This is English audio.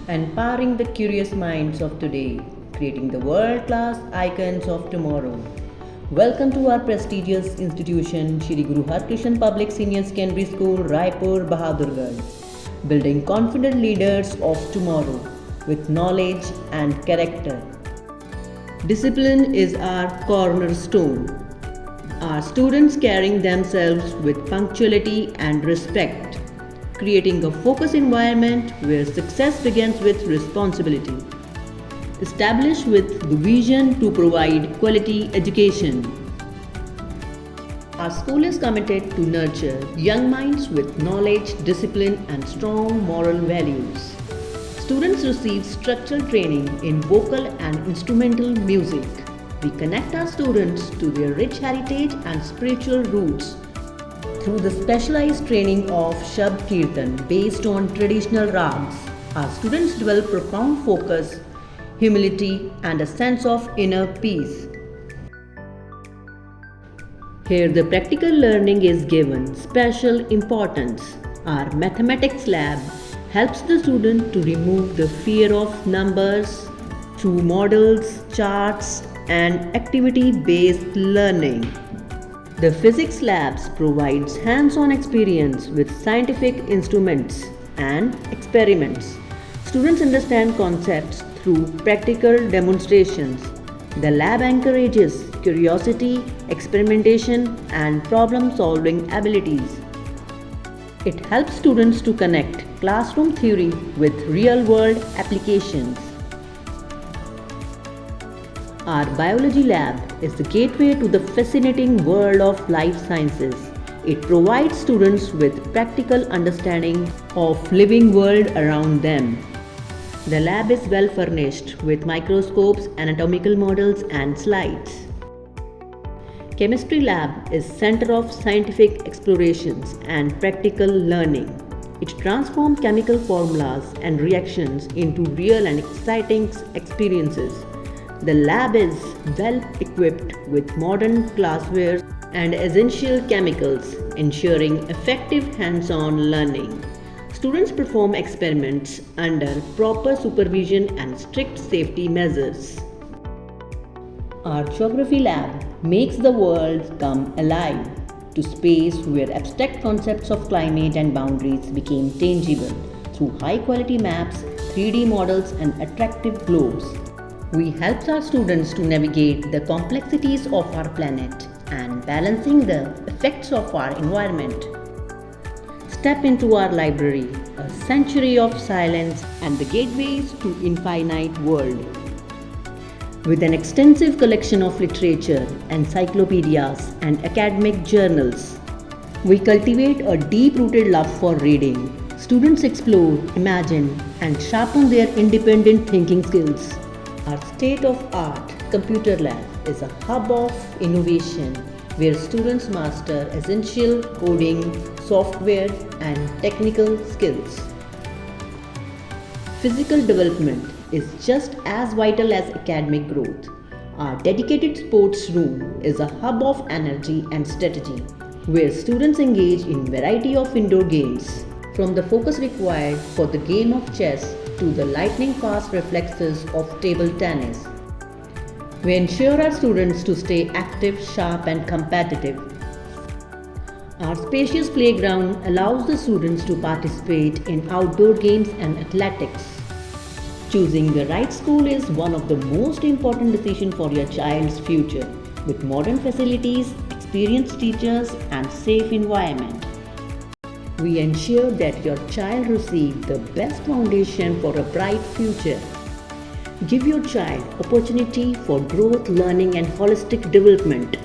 empowering the curious minds of today, creating the world class icons of tomorrow. Welcome to our prestigious institution, Shri Guru Harkrishan Public Senior Secondary School, Raipur, Bahadurgarh, building confident leaders of tomorrow with knowledge and character. Discipline is our cornerstone. Our students carrying themselves with punctuality and respect, creating a focused environment where success begins with responsibility. Established with the vision to provide quality education. Our school is committed to nurture young minds with knowledge, discipline, and strong moral values. Students receive structured training in vocal and instrumental music. We connect our students to their rich heritage and spiritual roots through the specialized training of Shabd Kirtan based on traditional rags. Our students develop profound focus, humility, and a sense of inner peace. Here, the practical learning is given special importance. Our mathematics lab helps the student to remove the fear of numbers through models, charts, and activity-based learning. The physics labs provides hands-on experience with scientific instruments and experiments. Students understand concepts through practical demonstrations. The lab encourages curiosity, experimentation, and problem-solving abilities. It helps students to connect classroom theory with real-world applications. Our biology lab is the gateway to the fascinating world of life sciences. It provides students with practical understanding of living world around them. The lab is well furnished with microscopes, anatomical models, and slides. Chemistry lab is center of scientific explorations and practical learning. It transforms chemical formulas and reactions into real and exciting experiences. The lab is well equipped with modern glassware and essential chemicals, ensuring effective hands-on learning. Students perform experiments under proper supervision and strict safety measures. Our geography lab makes the world come alive to space where abstract concepts of climate and boundaries became tangible through high-quality maps, 3D models, and attractive globes. We help our students to navigate the complexities of our planet and balancing the effects of our environment. Step into our library, a sanctuary of silence and the gateways to infinite world. With an extensive collection of literature, encyclopedias, and academic journals, we cultivate a deep-rooted love for reading. Students explore, imagine, and sharpen their independent thinking skills. Our state-of-art computer lab is a hub of innovation where students master essential coding, software, and technical skills. Physical development is just as vital as academic growth. Our dedicated sports room is a hub of energy and strategy where students engage in variety of indoor games, from the focus required for the game of chess to the lightning-fast reflexes of table tennis. We ensure our students to stay active, sharp, and competitive. Our spacious playground allows the students to participate in outdoor games and athletics. Choosing the right school is one of the most important decisions for your child's future, with modern facilities, experienced teachers, and safe environment. We ensure that your child receives the best foundation for a bright future. Give your child opportunity for growth, learning, and holistic development.